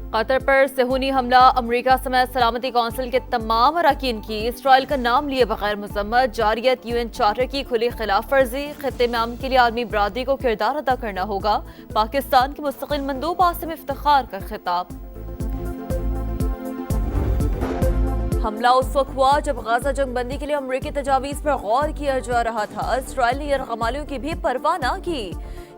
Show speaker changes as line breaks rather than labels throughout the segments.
Qatar पर सेहूनी हमला America समेत सलामती कौंसिल के तमाम अरकान की इसराइल का नाम लिए बगैर मजम्मत, जारियत यूएन चार्टर की खुली खिलाफ वर्जी। खित्ते में अमन के लिए आलमी बरादरी को किरदार अदा करना होगा। पाकिस्तान के मुस्तकिल मंदूब आसिम इफ्तिखार का खिताब। हमला उस वक्त हुआ जब गाजा जंग बंदी के लिए अमरीकी तजावीज़ पर गौर किया जा रहा था। इसराइल ने यरगमालियों की भी परवाह न की।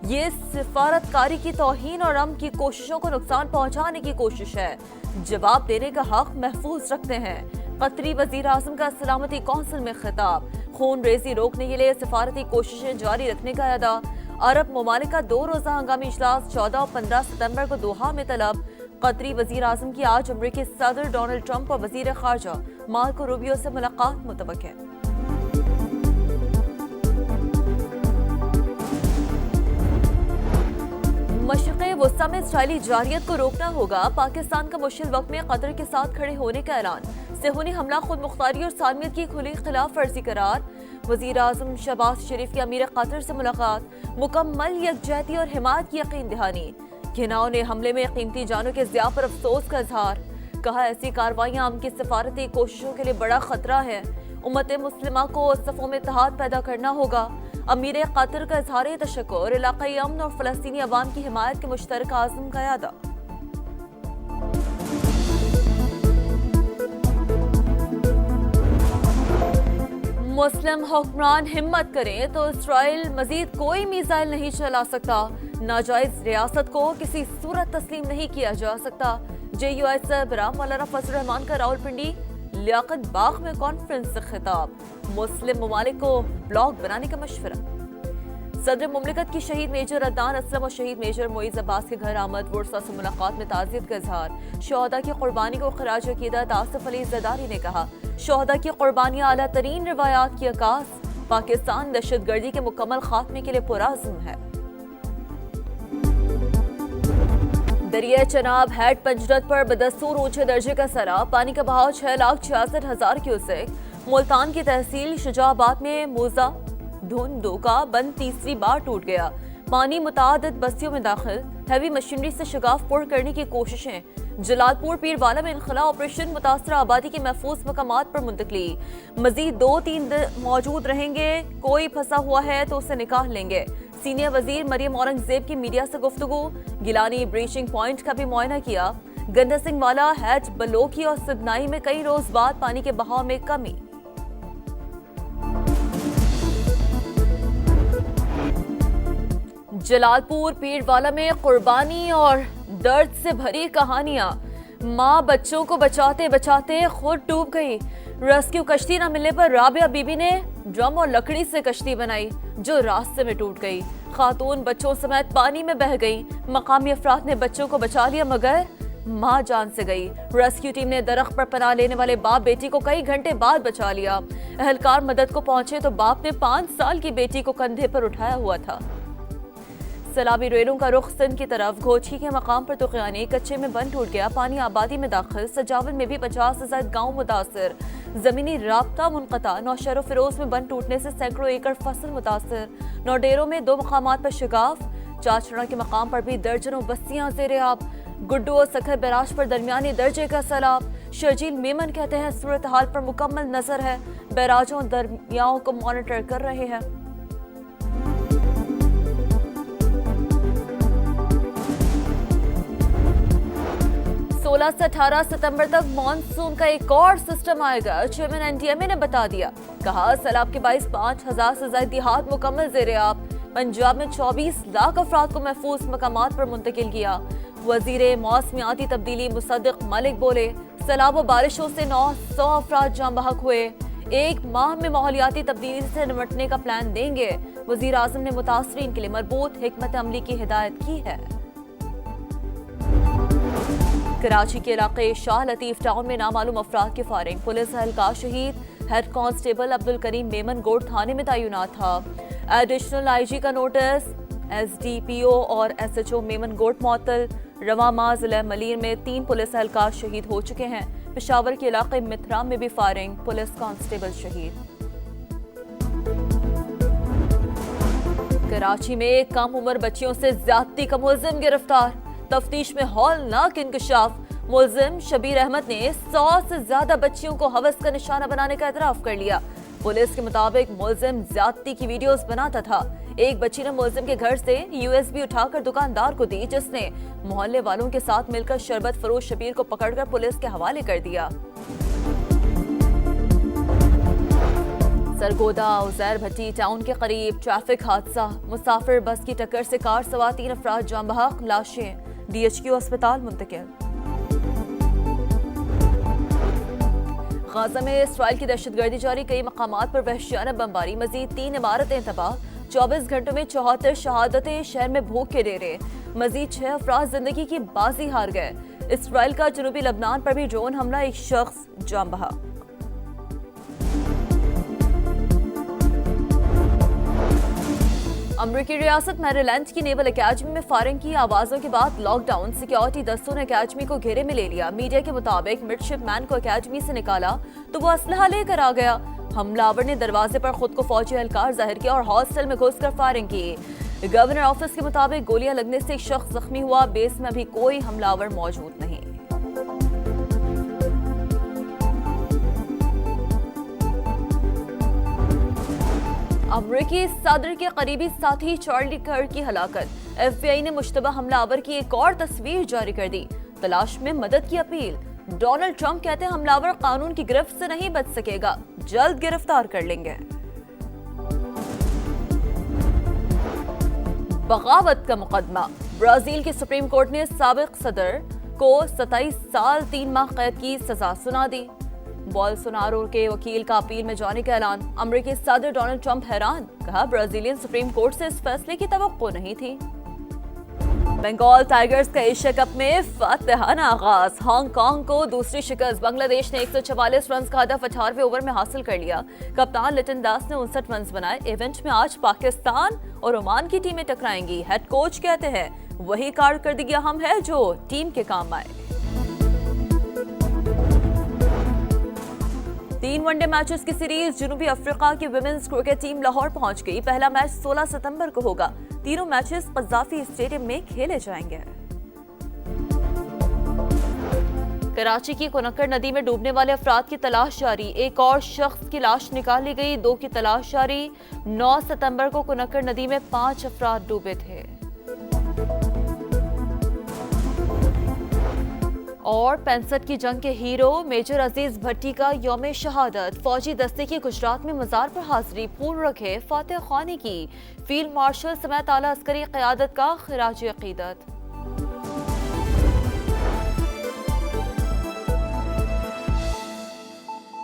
ये सिफारतकारी की तौहीन और अमन की कोशिशों को नुकसान पहुंचाने की कोशिश है। जवाब देने का हक महफूज रखते हैं। कतरी वजीर आज़म का सलामती कौंसिल में खिताब। खून रेजी रोकने के लिए सिफारती कोशिशें जारी रखने का अदा। अरब ममालिक का 2 रोज़ा हंगामी इजलास 14 और 15 सितंबर को दोहा में तलब। कतरी वजीर आज़म की आज अमरीकी सदर डोनाल्ड ट्रंप और वजीर खारजा मार्को रूबियो से मुलाकात मुतवक्किल है। मशरिक़ वस्ता में इसराइली जारियत को रोकना होगा। पाकिस्तान का मुश्किल वक्त में कतर के साथ खड़े होने का ऐलान। सेहूनी हमला खुद मुख्तारी और सालमियत की खुली खिलाफ वर्जी करार। वजीर आज़म शहबाज शरीफ की अमीर कतर से मुलाकात। मुकम्मल यकजहती और हिमायत की यकीन दहानी। घिनाओं ने हमले में कीमती जानों के ज़िया पर अफसोस का इजहार। कहा ऐसी कार्रवाइयाँ आम की सिफारती कोशिशों के लिए बड़ा खतरा है। उम्मत मुस्लिमा को सफ़ों में इत्तेहाद पैदा करना होगा। अमीर कतर का इजहार तशक्कुर। इलाक़ाई अमन और फ़लस्तीनी अवाम की हिमायत के मुश्तरका आज़म का अदा। मुस्लिम हुक्मरान हिम्मत करें तो इसराइल मजीद कोई मिसाइल नहीं चला सकता। नाजायज रियासत को किसी सूरत तस्लीम नहीं किया जा सकता। JUI सरबराह मौलाना फजल रहमान का रावलपिंडी लियाकत बाग में कॉन्फ्रेंस से खिताब। मुस्लिम ममालिक को ब्लॉक बनाने का मशवरा। सदर मुमलिकत की शहीद मेजर अदनान असलम और शहीद मेजर मोइज अब्बास के घर आमद। वुरसा से मुलाकात में ताज़ियत का इजहार। शोहदा की कुर्बानी को खराज अकीदत आसिफ अली ज़रदारी ने कहा। शोहदा की कुर्बानियां आला तरीन रिवायात की अक्कास। पाकिस्तान दहशतगर्दी के मुकम्मल खात्मे के लिए पुरअज़्म है। दरिया चनाब हेड पंजरत पर बदस्तूर ऊंचे दर्जे का सैलाब। पानी का बहाव 6,66,000 क्यूसेक। मुल्तान की तहसील शुजाबाद में मोजा धुंधो का बंद तीसरी बार टूट गया। पानी मुतादिद बस्तियों में दाखिल। हैवी मशीनरी से शगाफ पुर करने की कोशिशें। जलालपुर पीरवाला में इनखला ऑपरेशन। मुतासरा आबादी के महफूज मकामात पर मुंतकली। मजीद 2-3 दिन मौजूद रहेंगे। कोई फंसा हुआ है तो उसे निकाल लेंगे। सीनियर वजीर मरियम औरंगजेब की मीडिया से गुफ्तगू। गिलानी ब्रीचिंग पॉइंट का भी मुआयना किया। गंदा सिंह वाला हैज बलोकी और सिदनाई में कई रोज बाद पानी के बहाव में कमी। जलालपुर पीरवाला में कुर्बानी और दर्द से भरी कहानियां। माँ बच्चों को बचाते बचाते खुद डूब गई। रेस्क्यू कश्ती न मिलने पर राबिया बीबी ने ड्रम और लकड़ी से कश्ती बनाई जो रास्ते में टूट गई। खातून बच्चों समेत पानी में बह गई। मकामी अफराद ने बच्चों को बचा लिया मगर माँ जान से गई। रेस्क्यू टीम ने दरख्त पर पनाह लेने वाले बाप बेटी को कई घंटे बाद बचा लिया। एहलकार मदद को पहुंचे तो बाप ने 5 साल की बेटी को कंधे पर उठाया हुआ था। सैलाबी रेलों का रुख सिंध की तरफ। घोची के मकाम पर तुगयानी। कच्चे में बंद टूट गया। पानी आबादी में दाखिल। सजावल में भी 50 से ज्यादा गाँव मुतासर। जमीनी राब्ता मुनक़ता। नौशहर फिरोज में बंद टूटने से सैकड़ों एकड़ फसल मुतासर। नौडेरों में 2 मकामात पर शिगाफ। चाचड़ा के मकाम पर भी दर्जनों बस्तियां ज़ेरे आब। गुड्डू और सखर बैराज पर दरमियानी दर्जे का सैलाब। शर्जील मेमन कहते हैं सूरत हाल पर मुकम्मल नजर है। बैराजों और दरमियाओं को मॉनिटर कर रहे हैं। 16 से 18 सितंबर तक मानसून का एक और सिस्टम आएगा। चेयरमैन NTMA ने बता दिया। कहा सैलाब के 5,000 से ज्यादा देहात मुकम्मल ज़ेरे आब। पंजाब में 24 लाख अफराद को महफूज मकामात पर मुंतकिल किया। वजीर मौसमियाती तब्दीली मुसद्दिक मलिक बोले सैलाब व बारिशों से 900 अफराद जान बहक हुए। 1 माह में माहौलियाती तब्दीली से निपटने का प्लान देंगे। वजीर आज़म ने मुतासरीन के लिए मरबूत हिकमत अमली की हिदायत की है। कराची के इलाके शाह लतीफ टाउन में नामालूम अफराद की फायरिंग। पुलिस एहलकार शहीद। हेड कांस्टेबल अब्दुल करीम मेमन गोड थाने में तैनात था। एडिशनल IG का नोटिस। SDPO और SHO मेमन गोड मुअत्तल। रवां माह जिला मलीर में 3 पुलिस एहलकार शहीद हो चुके हैं। पेशावर के इलाके मिथराम में भी फायरिंग। पुलिस कांस्टेबल शहीद। कराची में कम उम्र बच्चियों से ज्यादती का मुलजिम गिरफ्तार। तफ्तीश में हौलनाक इंकशाफ। मुलजिम शबीर अहमद ने 100 से ज्यादा बच्चियों को हवस का निशाना बनाने का एतराफ कर लिया। पुलिस के मुताबिक मुलजिम ज्यादती की वीडियोस बनाता था। एक बच्ची ने मुलजिम के घर से यूएसबी उठाकर दुकानदार को दी, जिसने मोहल्ले वालों के साथ मिलकर शरबत फरोश शबीर को पकड़कर पुलिस के हवाले कर दिया। सरगोदा उजैर भट्टी टाउन के करीब ट्रैफिक हादसा, मुसाफिर बस की टक्कर से कार सवार 3 अफराद जान बहक, लाशें डीएचक्यू अस्पताल मुंतकिल। गाजा में इसराइल की दहशतगर्दी जारी, कई मकामात पर वहशियाना बमबारी, मजीद 3 इमारतें तबाह, 24 घंटों में 74 शहादतें, शहर में भूख के डेरे, मजीद 6 अफराद जिंदगी की बाजी हार गए। इसराइल का जनूबी लबनान पर भी ड्रोन हमला, एक शख्स जान बहक। अमरीकी रियासत मैरीलैंड की नेवल एकेडमी में फायरिंग की आवाजों के बाद लॉकडाउन, सिक्योरिटी दस्तों ने एकेडमी को घेरे में ले लिया। मीडिया के मुताबिक मिडशिपमैन को एकेडमी से निकाला तो वो असलहा लेकर आ गया। हमलावर ने दरवाजे पर खुद को फौजी एहलकार जाहिर किया और हॉस्टल में घुसकर फायरिंग की। गवर्नर ऑफिस के मुताबिक गोलियां लगने से एक शख्स जख्मी हुआ। बेस में अभी कोई हमलावर मौजूद नहीं। अमरीकी सदर के करीबी साथी चार्ली कर्क की हलाकत, एफबीआई ने मुश्तबा हमलावर की एक और तस्वीर जारी कर दी। तलाश में मदद की अपील। डोनाल्ड ट्रंप कहते हैं हमलावर कानून की गिरफ्त से नहीं बच सकेगा, जल्द गिरफ्तार कर लेंगे। बगावत का मुकदमा, ब्राजील की सुप्रीम कोर्ट ने साबिक सदर को 27 साल 3 माह कैद की सजा सुना दी। बोल्सोनारो के वकील का अपील में जाने का ऐलान। अमेरिकी सदर डोनाल्ड ट्रंप हैरान, कहा ब्राजीलियन सुप्रीम कोर्ट से इस फैसले की तवक्को नहीं थी। बंगाल टाइगर्स का एशिया कप में फातिहाना आगाज, हांगकांग को दूसरी शिकस्त। बांग्लादेश ने 144 रन का हदफ 18वें ओवर में हासिल कर लिया। कप्तान लिटन दास ने 59 रन बनाए। इवेंट में आज पाकिस्तान और ओमान की टीमें टकराएंगी। हेड कोच कहते हैं वही कारकर्दगी अहम है जो टीम के काम आए। 3 वनडे मैचेस की सीरीज, जनूबी अफ्रीका की विमेंस क्रिकेट टीम लाहौर पहुंच गई। पहला मैच 16 सितंबर को होगा। तीनों मैचेस कज़ाफी स्टेडियम में खेले जाएंगे। कराची की कुनक्कड़ नदी में डूबने वाले अफराद की तलाश जारी, एक और शख्स की लाश निकाली गई। 2 की तलाश जारी। 9 सितंबर को कुनक्कड़ नदी में 5 अफराद डूबे थे। और 65 की जंग के हीरो मेजर अजीज भट्टी का यौम शहादत, फौजी दस्ते की गुजरात में मजार पर हाजिरी, फूल रखे फातिह खानी की। फील्ड मार्शल समेत आला अस्करी क़यादत का खिराज अक़ीदत।